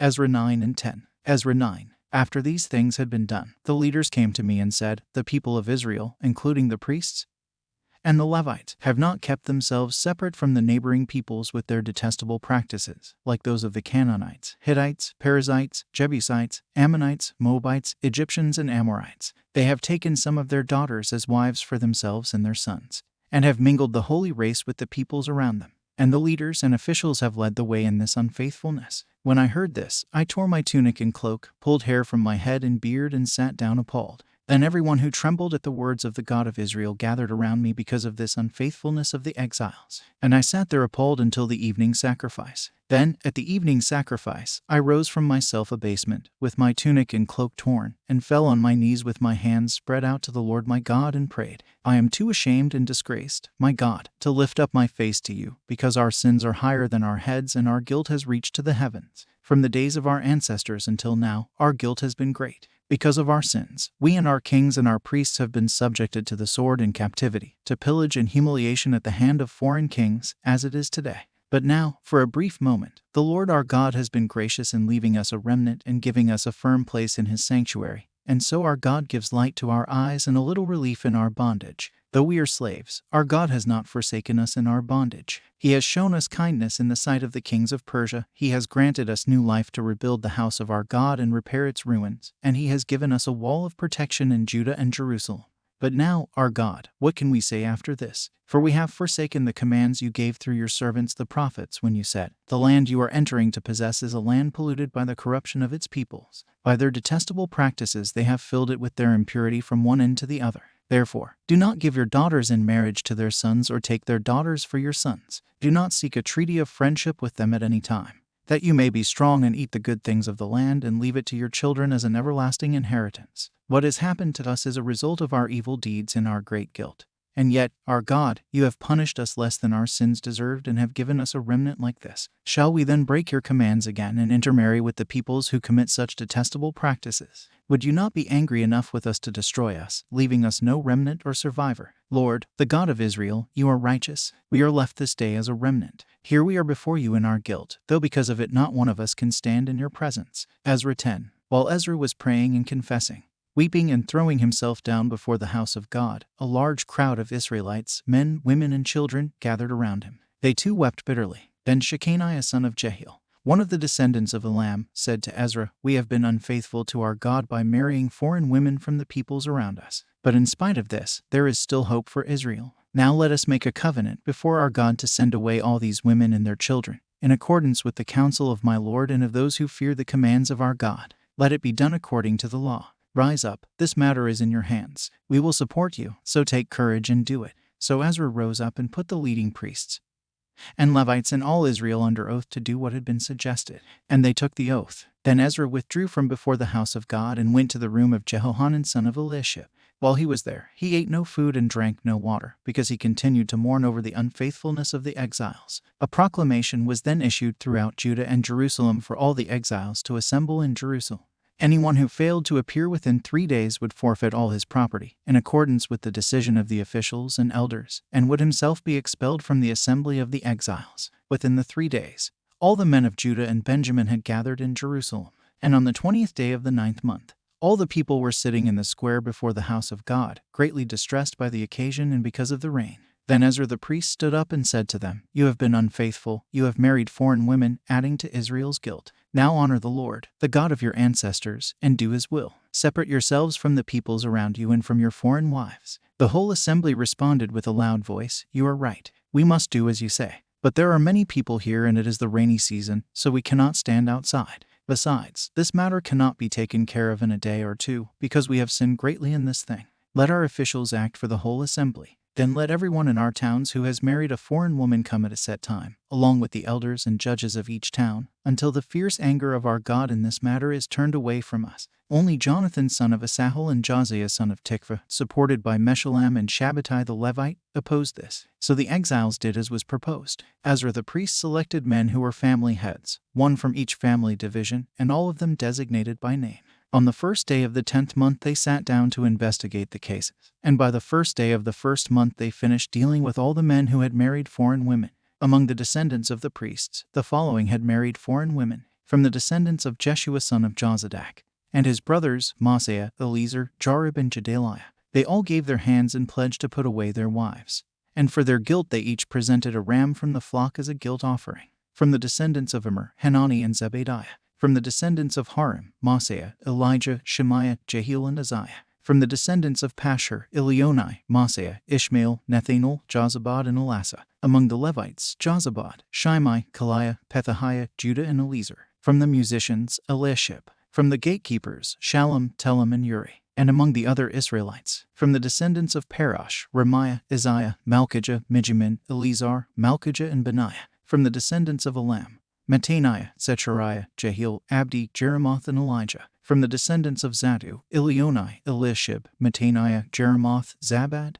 Ezra 9 and 10. Ezra 9. After these things had been done, the leaders came to me and said, "The people of Israel, including the priests and the Levites, have not kept themselves separate from the neighboring peoples with their detestable practices, like those of the Canaanites, Hittites, Perizzites, Jebusites, Ammonites, Moabites, Egyptians, and Amorites. They have taken some of their daughters as wives for themselves and their sons, and have mingled the holy race with the peoples around them. And the leaders and officials have led the way in this unfaithfulness." When I heard this, I tore my tunic and cloak, pulled hair from my head and beard, and sat down appalled. Then everyone who trembled at the words of the God of Israel gathered around me because of this unfaithfulness of the exiles. And I sat there appalled until the evening sacrifice. Then, at the evening sacrifice, I rose from my self-abasement, with my tunic and cloak torn, and fell on my knees with my hands spread out to the Lord my God and prayed, "I am too ashamed and disgraced, my God, to lift up my face to you, because our sins are higher than our heads and our guilt has reached to the heavens. From the days of our ancestors until now, our guilt has been great. Because of our sins, we and our kings and our priests have been subjected to the sword and captivity, to pillage and humiliation at the hand of foreign kings, as it is today. But now, for a brief moment, the Lord our God has been gracious in leaving us a remnant and giving us a firm place in his sanctuary, and so our God gives light to our eyes and a little relief in our bondage. Though we are slaves, our God has not forsaken us in our bondage. He has shown us kindness in the sight of the kings of Persia. He has granted us new life to rebuild the house of our God and repair its ruins, and he has given us a wall of protection in Judah and Jerusalem. But now, our God, what can we say after this? For we have forsaken the commands you gave through your servants the prophets when you said, 'The land you are entering to possess is a land polluted by the corruption of its peoples. By their detestable practices they have filled it with their impurity from one end to the other. Therefore, do not give your daughters in marriage to their sons or take their daughters for your sons. Do not seek a treaty of friendship with them at any time, that you may be strong and eat the good things of the land and leave it to your children as an everlasting inheritance. What has happened to us is a result of our evil deeds and our great guilt. And yet, our God, you have punished us less than our sins deserved and have given us a remnant like this. Shall we then break your commands again and intermarry with the peoples who commit such detestable practices? Would you not be angry enough with us to destroy us, leaving us no remnant or survivor? Lord, the God of Israel, you are righteous. We are left this day as a remnant. Here we are before you in our guilt, though because of it not one of us can stand in your presence. Ezra 10. While Ezra was praying and confessing, weeping and throwing himself down before the house of God, a large crowd of Israelites, men, women, and children, gathered around him. They too wept bitterly. Then Shechaniah son of Jehiel, one of the descendants of Elam, said to Ezra, "We have been unfaithful to our God by marrying foreign women from the peoples around us. But in spite of this, there is still hope for Israel. Now let us make a covenant before our God to send away all these women and their children, in accordance with the counsel of my Lord and of those who fear the commands of our God. Let it be done according to the law. Rise up, this matter is in your hands. We will support you, so take courage and do it." So Ezra rose up and put the leading priests and Levites and all Israel under oath to do what had been suggested. And they took the oath. Then Ezra withdrew from before the house of God and went to the room of Jehohanan son of Elishib. While he was there, he ate no food and drank no water, because he continued to mourn over the unfaithfulness of the exiles. A proclamation was then issued throughout Judah and Jerusalem for all the exiles to assemble in Jerusalem. Anyone who failed to appear within 3 days would forfeit all his property, in accordance with the decision of the officials and elders, and would himself be expelled from the assembly of the exiles. Within the 3 days, all the men of Judah and Benjamin had gathered in Jerusalem. And on the 20th day of the 9th month, all the people were sitting in the square before the house of God, greatly distressed by the occasion and because of the rain. Then Ezra the priest stood up and said to them, "You have been unfaithful, you have married foreign women, adding to Israel's guilt. Now honor the Lord, the God of your ancestors, and do his will. Separate yourselves from the peoples around you and from your foreign wives." The whole assembly responded with a loud voice, "You are right. We must do as you say. But there are many people here and it is the rainy season, so we cannot stand outside. Besides, this matter cannot be taken care of in a day or two, because we have sinned greatly in this thing. Let our officials act for the whole assembly. Then let everyone in our towns who has married a foreign woman come at a set time, along with the elders and judges of each town, until the fierce anger of our God in this matter is turned away from us." Only Jonathan son of Asahel and Josiah son of Tikva, supported by Meshullam and Shabbatai the Levite, opposed this. So the exiles did as was proposed. Ezra the priest selected men who were family heads, one from each family division, and all of them designated by name. On the first day of the 10th month they sat down to investigate the cases, and by the first day of the first month they finished dealing with all the men who had married foreign women. Among the descendants of the priests, the following had married foreign women: From the descendants of Jeshua son of Jozadak, and his brothers, Maaseiah, Eliezer, Jarib, and Gedaliah, they all gave their hands in pledge to put away their wives. And for their guilt they each presented a ram from the flock as a guilt offering. From the descendants of Immer, Hanani and Zebediah. From the descendants of Harim, Maaseiah, Elijah, Shemaiah, Jehiel, and Uzziah. From the descendants of Pashur, Elionai, Maaseiah, Ishmael, Nethanel, Jozabad, and Elasa. Among the Levites, Jozabad, Shimei, Kaliah, Pethahiah, Judah, and Eliezer. From the musicians, Eliashib. From the gatekeepers, Shallum, Telem, and Uri. And among the other Israelites, from the descendants of Parash, Remiah, Isaiah, Malchijah, Mijamin, Eleazar, Malchijah, and Benaiah. From the descendants of Elam, Mattaniah, Zechariah, Jehiel, Abdi, Jeremoth, and Elijah. From the descendants of Zadu, Elionai, Eliashib, Mattaniah, Jeremoth, Zabad,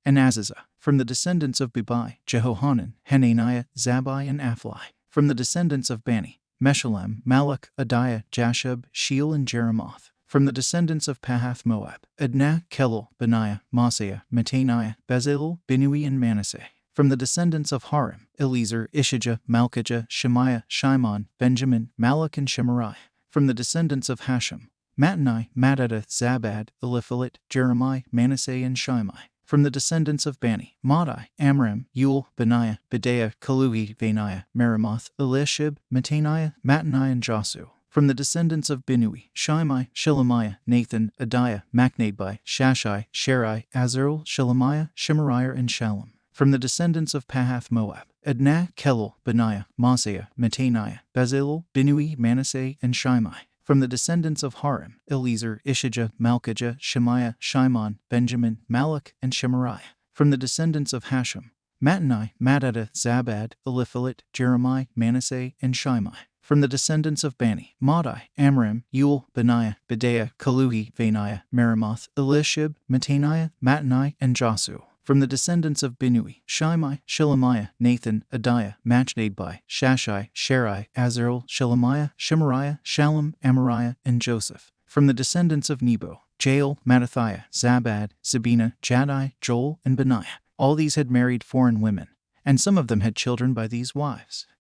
and Aziza. From the descendants of Bebai, Jehohanan, Hananiah, Zabbai, and Aphli. From the descendants of Bani, Meshullam, Malach, Adiah, Jashub, Sheel, and Jeremoth. From the descendants of Pahath Moab, Adnah, Kelal, Benaiah, Maaseiah, Mattaniah, Bezalel, Binui, and Manasseh. From the descendants of Harim, Eliezer, Ishijah, Malchijah, Shemaiah, Shimon, Benjamin, Malach, and Shemariah. From the descendants of Hashem, Mattenai, Mattatha, Zabad, Eliphalet, Jeremiah, Manasseh, and Shimei. From the descendants of Bani, Maddai, Amram, Yul, Benaiah, Bedaiah, Kaluhi, Vaniah, Merimoth, Eliashib, Mattaniah, Mattenai, and Josu. From the descendants of Binui, Shimei, Shelemiah, Nathan, Adiah, Machnadbai, Shashai, Sherai, Azarel, Shelemiah, Shemariah, and Shallum. From the descendants of Pahath Moab, Adnah, Kelal, Benaiah, Maaseiah, Mattaniah, Bezalel, Binui, Manasseh, and Shimei. From the descendants of Harim, Eliezer, Ishijah, Malchijah, Shemaiah, Shimon, Benjamin, Malach, and Shemariah. From the descendants of Hashem, Mattenai, Mattatha, Zabad, Eliphalet, Jeremiah, Manasseh, and Shimei. From the descendants of Bani, Maddai, Amram, Yul, Benaiah, Bedaiah, Kaluhi, Vaniah, Merimoth, Eliashib, Mattaniah, Mattenai, and Josu. From the descendants of Binui, Shimei, Shelemiah, Nathan, Adiah, Machnadbai, Shashai, Sherai, Azarel, Shelemiah, Shemariah, Shallum, Amariah, and Joseph. From the descendants of Nebo, Jael, Mattathiah, Zabad, Zabina, Jaddai, Joel, and Benaiah. All these had married foreign women, and some of them had children by these wives.